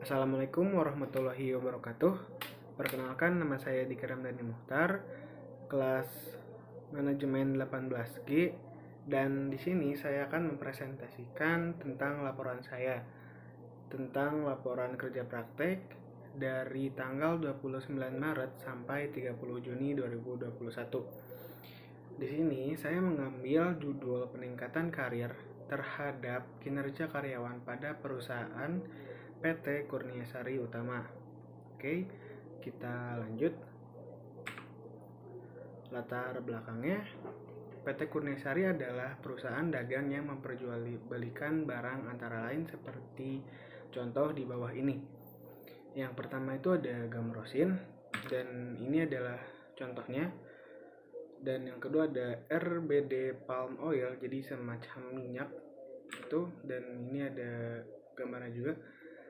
Assalamualaikum warahmatullahi wabarakatuh. Perkenalkan, nama saya Diki Ramdhani Muchtar, kelas manajemen 18G, dan di sini saya akan mempresentasikan tentang laporan saya tentang laporan kerja praktek dari tanggal 29 Maret sampai 30 Juni 2021. Di sini saya mengambil judul peningkatan karir terhadap kinerja karyawan pada perusahaan PT Kurniasari Utama. Oke, kita lanjut. Latar belakangnya, PT Kurniasari adalah perusahaan dagang yang memperjualbelikan barang antara lain seperti contoh di bawah ini. Yang pertama itu ada gamrosin, dan ini adalah contohnya. Dan yang kedua ada RBD palm oil, jadi semacam minyak itu, dan ini ada gambarnya juga.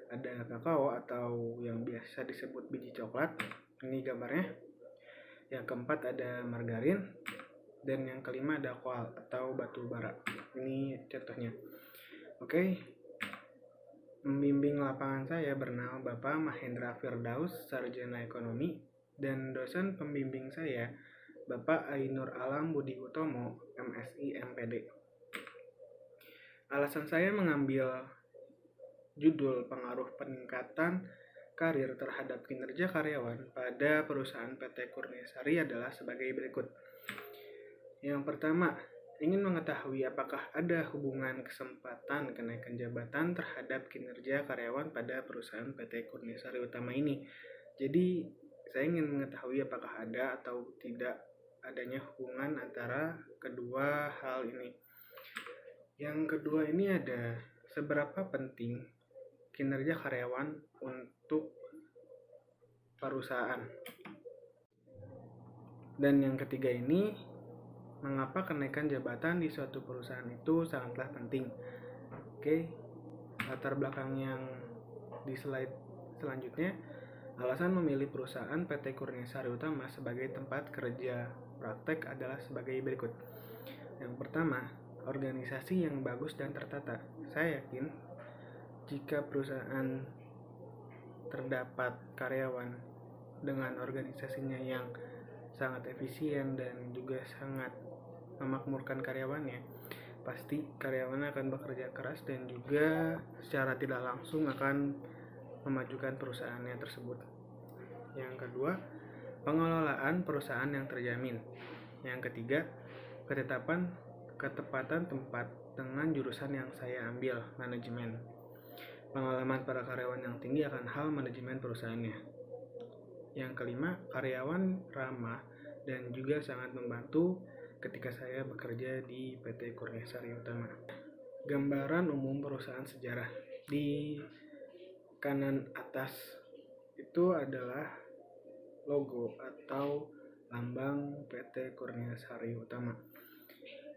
Ada kakao atau yang biasa disebut biji coklat, ini gambarnya. Yang keempat ada margarin, dan yang kelima ada koal atau batu bara, ini contohnya. Oke, membimbing lapangan saya bernama Bapak Mahendra Firdaus, Sarjana Ekonomi, dan dosen pembimbing saya Bapak Ainur Alam Budi Utomo, MSI MPD. Alasan saya mengambil judul pengaruh peningkatan karir terhadap kinerja karyawan pada perusahaan PT Kurniasari adalah sebagai berikut. Yang pertama, ingin mengetahui apakah ada hubungan kesempatan kenaikan jabatan terhadap kinerja karyawan pada perusahaan PT Kurniasari Utama ini. Jadi, saya ingin mengetahui apakah ada atau tidak adanya hubungan antara kedua hal ini. Yang kedua ini ada seberapa penting kinerja karyawan untuk perusahaan. Dan yang ketiga ini, mengapa kenaikan jabatan di suatu perusahaan itu sangatlah penting. Oke, latar belakang yang di slide selanjutnya, alasan memilih perusahaan PT Kurniasari Utama sebagai tempat kerja praktek adalah sebagai berikut. Yang pertama, organisasi yang bagus dan tertata. Saya yakin jika perusahaan terdapat karyawan dengan organisasinya yang sangat efisien dan juga sangat memakmurkan karyawannya, pasti karyawannya akan bekerja keras dan juga secara tidak langsung akan memajukan perusahaannya tersebut. Yang kedua, pengelolaan perusahaan yang terjamin. Yang ketiga, ketepatan tempat dengan jurusan yang saya ambil, manajemen. Pengalaman para karyawan yang tinggi akan hal manajemen perusahaannya. Yang kelima, karyawan ramah dan juga sangat membantu ketika saya bekerja di PT Kurniasari Utama. Gambaran umum perusahaan sejarah. Di kanan atas itu adalah logo atau lambang PT Kurniasari Utama.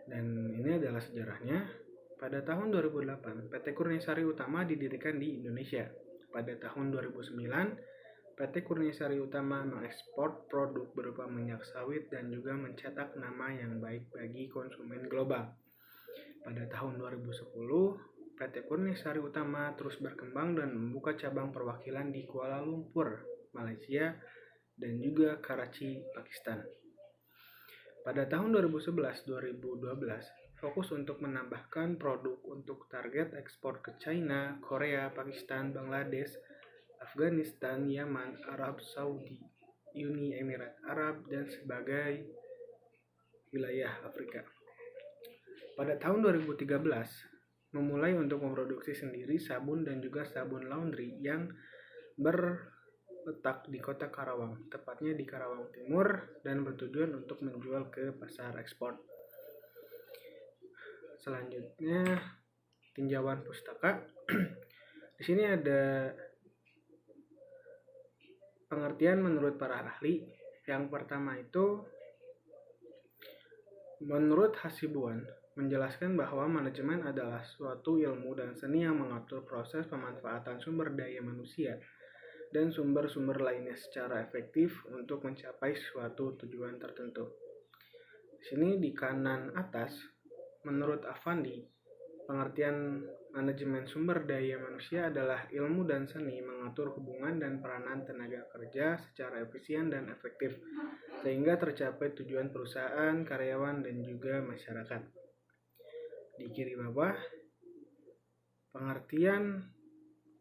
Dan ini adalah sejarahnya. Pada tahun 2008, PT Kurniasari Utama didirikan di Indonesia. Pada tahun 2009, PT Kurniasari Utama mengekspor produk berupa minyak sawit dan juga mencetak nama yang baik bagi konsumen global. Pada tahun 2010, PT Kurniasari Utama terus berkembang dan membuka cabang perwakilan di Kuala Lumpur, Malaysia, dan juga Karachi, Pakistan. Pada tahun 2011-2012, fokus untuk menambahkan produk untuk target ekspor ke China, Korea, Pakistan, Bangladesh, Afghanistan, Yaman, Arab Saudi, Uni Emirat Arab, dan sebagai wilayah Afrika. Pada tahun 2013, memulai untuk memproduksi sendiri sabun dan juga sabun laundry yang berletak di kota Karawang, tepatnya di Karawang Timur, dan bertujuan untuk menjual ke pasar ekspor. Selanjutnya, tinjauan pustaka. Di sini ada pengertian menurut para ahli. Yang pertama itu, menurut Hasibuan, menjelaskan bahwa manajemen adalah suatu ilmu dan seni yang mengatur proses pemanfaatan sumber daya manusia dan sumber-sumber lainnya secara efektif untuk mencapai suatu tujuan tertentu. Di sini di kanan atas, menurut Avandi, Pengertian manajemen sumber daya manusia adalah ilmu dan seni mengatur hubungan dan peranan tenaga kerja secara efisien dan efektif, sehingga tercapai tujuan perusahaan, karyawan, dan juga masyarakat. Di kiri bawah, pengertian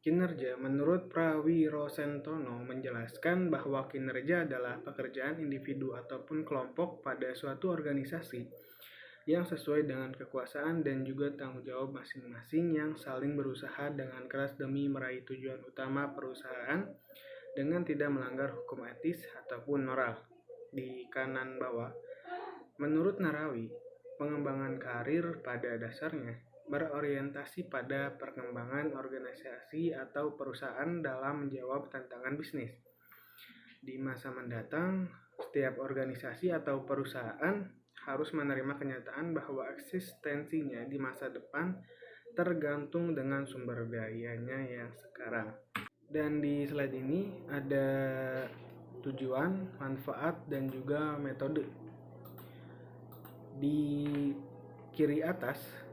kinerja menurut Prawirosentono menjelaskan bahwa kinerja adalah pekerjaan individu ataupun kelompok pada suatu organisasi yang sesuai dengan kekuasaan dan juga tanggung jawab masing-masing yang saling berusaha dengan keras demi meraih tujuan utama perusahaan dengan tidak melanggar hukum etis ataupun moral. Di kanan bawah, menurut Narawi, pengembangan karir pada dasarnya berorientasi pada perkembangan organisasi atau perusahaan dalam menjawab tantangan bisnis. Di masa mendatang, setiap organisasi atau perusahaan harus menerima kenyataan bahwa eksistensinya di masa depan tergantung dengan sumber dayanya yang sekarang. Dan di slide ini ada tujuan, manfaat, dan juga metode. Di kiri atas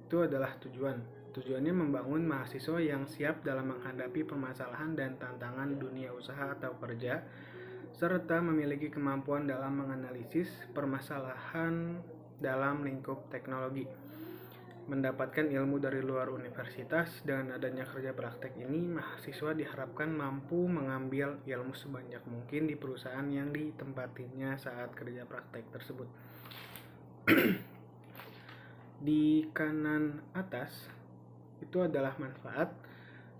itu adalah tujuan. Tujuannya membangun mahasiswa yang siap dalam menghadapi permasalahan dan tantangan dunia usaha atau kerja, serta memiliki kemampuan dalam menganalisis permasalahan dalam lingkup teknologi. Mendapatkan ilmu dari luar universitas, dengan adanya kerja praktek ini, mahasiswa diharapkan mampu mengambil ilmu sebanyak mungkin di perusahaan yang ditempatinya saat kerja praktek tersebut. Di kanan atas itu adalah manfaat.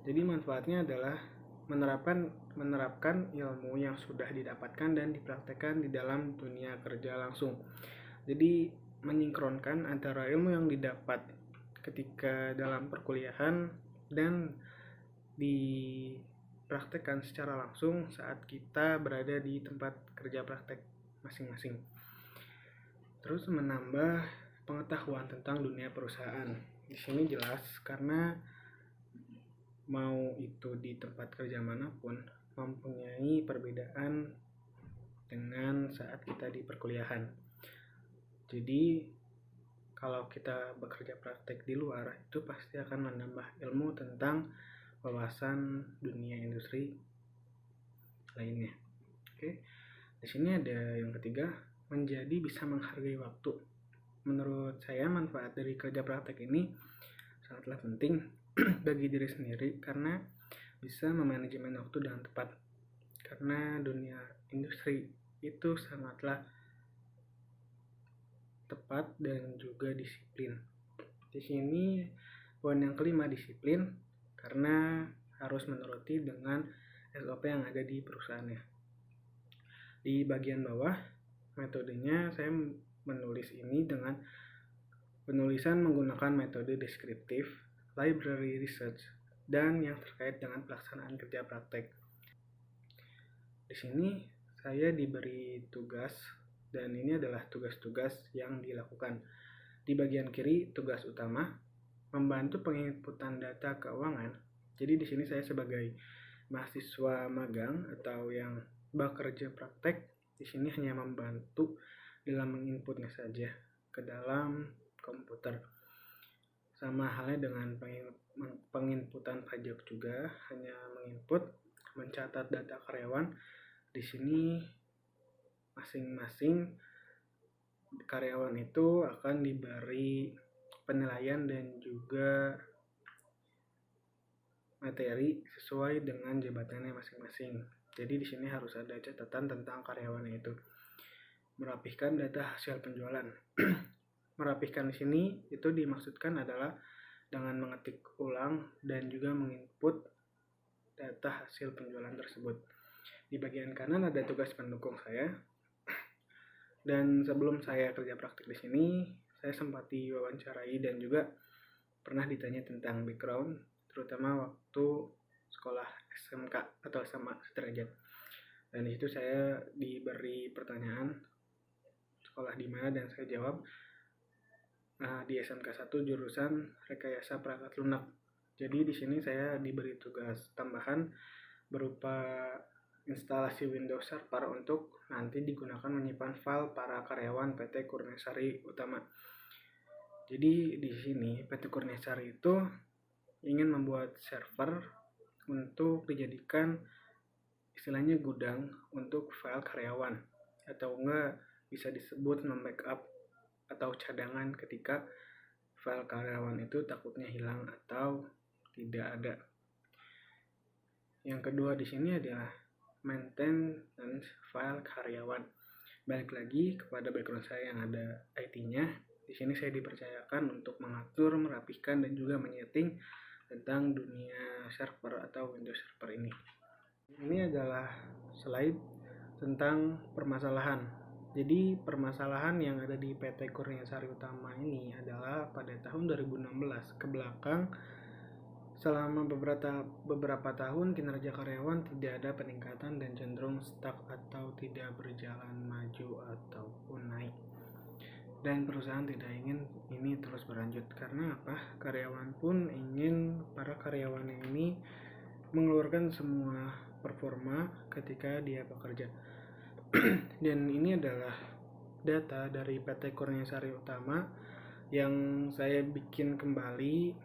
Jadi manfaatnya adalah menerapkan ilmu yang sudah didapatkan dan dipraktekkan di dalam dunia kerja langsung. Jadi menyinkronkan antara ilmu yang didapat ketika dalam perkuliahan dan dipraktekkan secara langsung saat kita berada di tempat kerja praktek masing-masing. Terus menambah pengetahuan tentang dunia perusahaan. Di sini jelas karena mau itu di tempat kerja manapun mempunyai perbedaan dengan saat kita di perkuliahan. Jadi kalau kita bekerja praktek di luar itu pasti akan menambah ilmu tentang wawasan dunia industri lainnya. Oke. Di sini ada yang ketiga, menjadi bisa menghargai waktu. Menurut saya manfaat dari kerja praktek ini sangatlah penting bagi diri sendiri karena bisa memanajemen waktu dengan tepat. Karena dunia industri itu sangatlah tepat dan juga disiplin. Di sini poin yang kelima, disiplin, karena harus menuruti dengan SOP yang ada di perusahaannya. Di bagian bawah, metodenya saya menulis ini dengan penulisan menggunakan metode deskriptif, library research, dan yang terkait dengan pelaksanaan kerja praktek. Di sini saya diberi tugas dan ini adalah tugas-tugas yang dilakukan. Di bagian kiri, tugas utama membantu penginputan data keuangan. Jadi di sini saya sebagai mahasiswa magang atau yang bekerja praktek, di sini hanya membantu dalam menginputnya saja ke dalam komputer. Sama halnya dengan penginputan pajak juga, hanya menginput, mencatat data karyawan. Di sini masing-masing karyawan itu akan diberi penilaian dan juga materi sesuai dengan jabatannya masing-masing. Jadi di sini harus ada catatan tentang karyawannya itu. Merapihkan data hasil penjualan. Merapihkan di sini itu dimaksudkan adalah dengan mengetik ulang dan juga menginput data hasil penjualan tersebut. Di bagian kanan ada tugas pendukung saya. Dan sebelum saya kerja praktik di sini, saya sempat diwawancarai dan juga pernah ditanya tentang background, terutama waktu sekolah SMK atau SMA sederajat. Dan di situ saya diberi pertanyaan sekolah di mana dan saya jawab di SMK 1 jurusan Rekayasa Perangkat Lunak. Jadi di sini saya diberi tugas tambahan berupa instalasi Windows Server untuk nanti digunakan menyimpan file para karyawan PT Kurniasari Utama. Jadi di sini PT Kurniasari itu ingin membuat server untuk dijadikan istilahnya gudang untuk file karyawan, atau enggak bisa disebut membackup atau cadangan ketika file karyawan itu takutnya hilang atau tidak ada. Yang kedua di sini adalah maintenance file karyawan. Balik lagi kepada background saya yang ada IT-nya. Di sini saya dipercayakan untuk mengatur, merapikan, dan juga menyeting tentang dunia server atau Windows Server ini. Ini adalah slide tentang permasalahan. Jadi permasalahan yang ada di PT Kurniasari Utama ini adalah pada tahun 2016 ke belakang, selama beberapa tahun kinerja karyawan tidak ada peningkatan dan cenderung stuck atau tidak berjalan maju ataupun naik. Dan perusahaan tidak ingin ini terus berlanjut. Karena apa? Karyawan pun ingin para karyawan ini mengeluarkan semua performa ketika dia bekerja. Dan ini adalah data dari PT Kurniasari Utama yang saya bikin kembali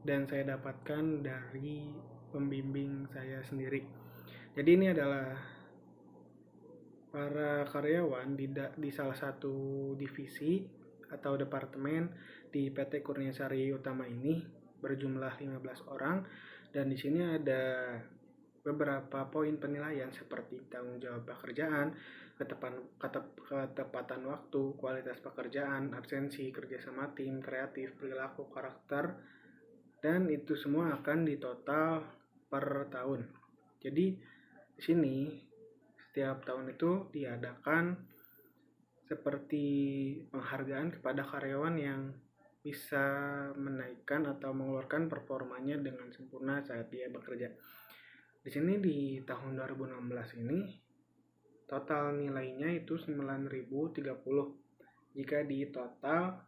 dan saya dapatkan dari pembimbing saya sendiri. Jadi ini adalah para karyawan di salah satu divisi atau departemen di PT Kurniasari Utama ini berjumlah 15 orang, dan di sini ada beberapa poin penilaian seperti tanggung jawab pekerjaan, ketepatan waktu, kualitas pekerjaan, absensi, kerjasama tim, kreatif, perilaku, karakter, dan itu semua akan ditotal per tahun. Jadi di sini setiap tahun itu diadakan seperti penghargaan kepada karyawan yang bisa menaikkan atau mengeluarkan performanya dengan sempurna saat dia bekerja. Di sini di tahun 2016 ini total nilainya itu 9.030 jika di total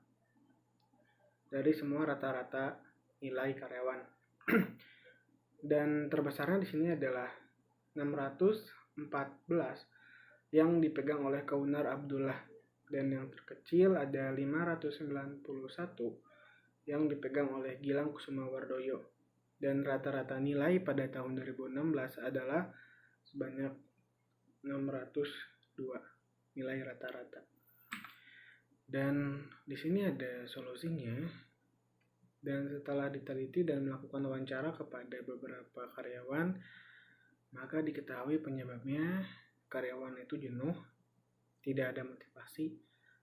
dari semua rata-rata nilai karyawan. Dan terbesarnya di sini adalah 614 yang dipegang oleh Kaunar Abdullah, dan yang terkecil ada 591 yang dipegang oleh Gilang Kusumawardoyo. Dan rata-rata nilai pada tahun 2016 adalah sebanyak 602 nilai rata-rata. Dan di sini ada solusinya. Dan setelah diteliti dan melakukan wawancara kepada beberapa karyawan, maka diketahui penyebabnya karyawan itu jenuh, tidak ada motivasi,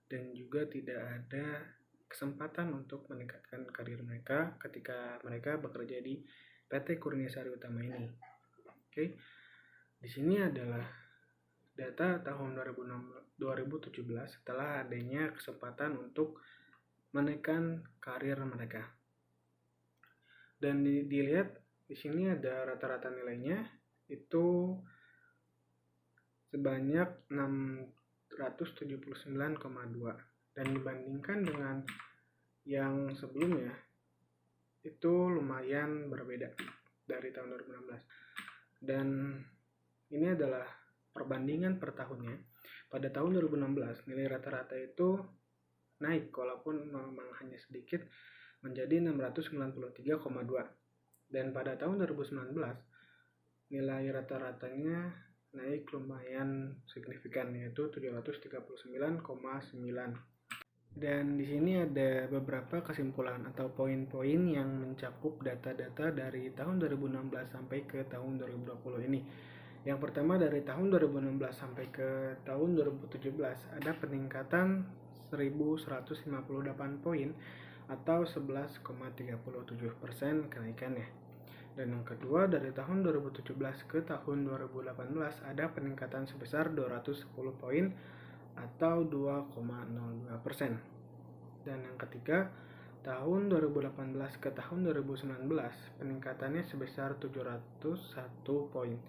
dan juga tidak ada kesempatan untuk meningkatkan karir mereka ketika mereka bekerja di PT Kurniasari Utama ini. Oke. Di sini adalah data tahun 2017 setelah adanya kesempatan untuk menaikkan karir mereka. Dan dilihat di sini ada rata-rata nilainya itu sebanyak 679,2, dan dibandingkan dengan yang sebelumnya itu lumayan berbeda dari tahun 2016. Dan ini adalah perbandingan per tahunnya. Pada tahun 2016 nilai rata-rata itu naik walaupun memang hanya sedikit menjadi 693,2, dan pada tahun 2019 nilai rata-ratanya naik lumayan signifikan, yaitu 739,9. Dan di sini ada beberapa kesimpulan atau poin-poin yang mencakup data-data dari tahun 2016 sampai ke tahun 2020 ini. Yang pertama, dari tahun 2016 sampai ke tahun 2017 ada peningkatan 1158 poin atau 11,37% kenaikannya. Dan yang kedua, dari tahun 2017 ke tahun 2018 ada peningkatan sebesar 210 poin atau 2,02%. Dan yang ketiga, tahun 2018 ke tahun 2019 peningkatannya sebesar 701 poin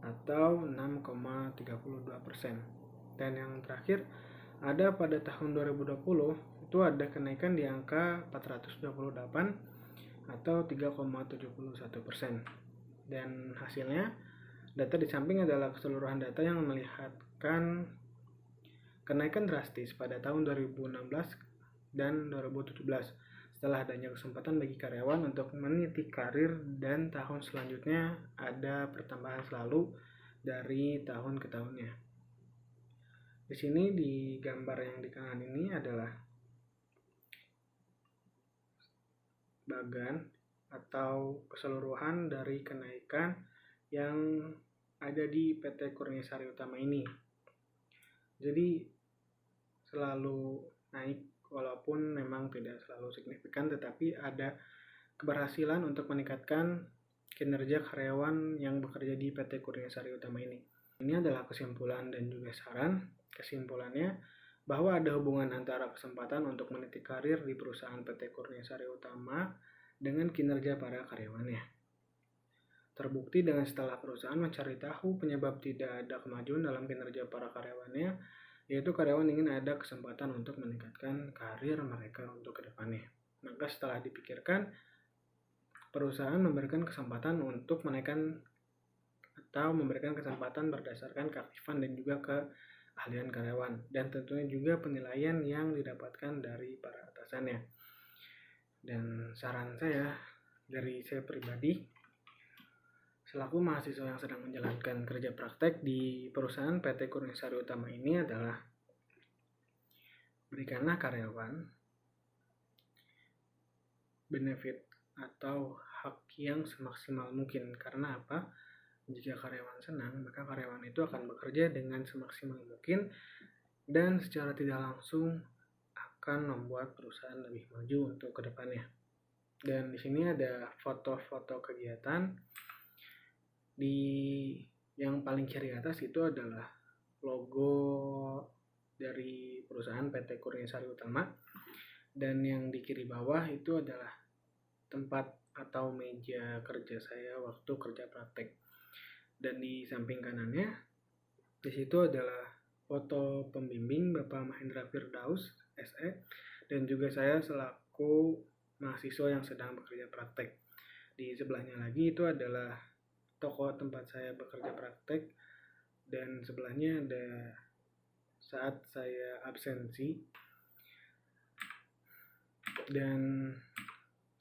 atau 6,32%. Dan yang terakhir, ada pada tahun 2020 itu ada kenaikan di angka 428 atau 3,71%. Dan hasilnya, data di samping adalah keseluruhan data yang melihatkan kenaikan drastis pada tahun 2016 dan 2017 setelah adanya kesempatan bagi karyawan untuk meniti karir, dan tahun selanjutnya ada pertambahan selalu dari tahun ke tahunnya. Di sini di gambar yang di kanan ini adalah bagan atau keseluruhan dari kenaikan yang ada di PT Kurniasari Utama ini. Jadi selalu naik, walaupun memang tidak selalu signifikan, tetapi ada keberhasilan untuk meningkatkan kinerja karyawan yang bekerja di PT Kurniasari Utama ini. Ini adalah kesimpulan dan juga saran. Kesimpulannya bahwa ada hubungan antara kesempatan untuk meniti karir di perusahaan PT Kurniasari Utama dengan kinerja para karyawannya. Terbukti dengan setelah perusahaan mencari tahu penyebab tidak ada kemajuan dalam kinerja para karyawannya, yaitu karyawan ingin ada kesempatan untuk meningkatkan karir mereka untuk kedepannya. Maka setelah dipikirkan, perusahaan memberikan kesempatan untuk menaikkan atau memberikan kesempatan berdasarkan keaktifan dan juga keahlian karyawan, dan tentunya juga penilaian yang didapatkan dari para atasannya. Dan saran saya dari saya pribadi, selaku mahasiswa yang sedang menjalankan kerja praktek di perusahaan PT Kurniasari Utama ini adalah berikanlah karyawan benefit atau hak yang semaksimal mungkin. Karena apa? Jika karyawan senang, maka karyawan itu akan bekerja dengan semaksimal mungkin dan secara tidak langsung akan membuat perusahaan lebih maju untuk kedepannya. Dan di sini ada foto-foto kegiatan. Di yang paling kiri atas itu adalah logo dari perusahaan PT Kurniasari Utama, dan yang di kiri bawah itu adalah tempat atau meja kerja saya waktu kerja praktek. Dan di samping kanannya di situ adalah foto pembimbing Bapak Mahendra Firdaus SE, dan juga saya selaku mahasiswa yang sedang bekerja praktek. Di sebelahnya lagi itu adalah toko tempat saya bekerja praktek, dan sebelahnya ada saat saya absensi. Dan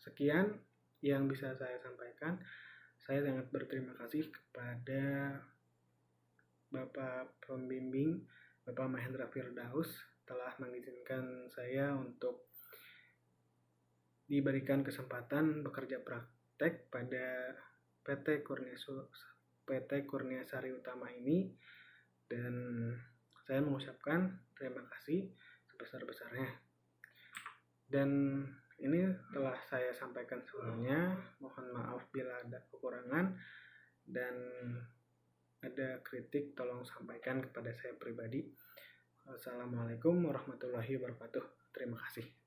sekian yang bisa saya sampaikan. Saya sangat berterima kasih kepada Bapak Pembimbing Bapak Mahendra Firdaus telah mengizinkan saya untuk diberikan kesempatan bekerja praktek pada PT Kurniasari Utama ini, dan saya mengucapkan terima kasih sebesar-besarnya. Dan ini telah saya sampaikan semuanya. Mohon maaf bila ada kekurangan, dan ada kritik tolong sampaikan kepada saya pribadi. Assalamualaikum warahmatullahi wabarakatuh. Terima kasih.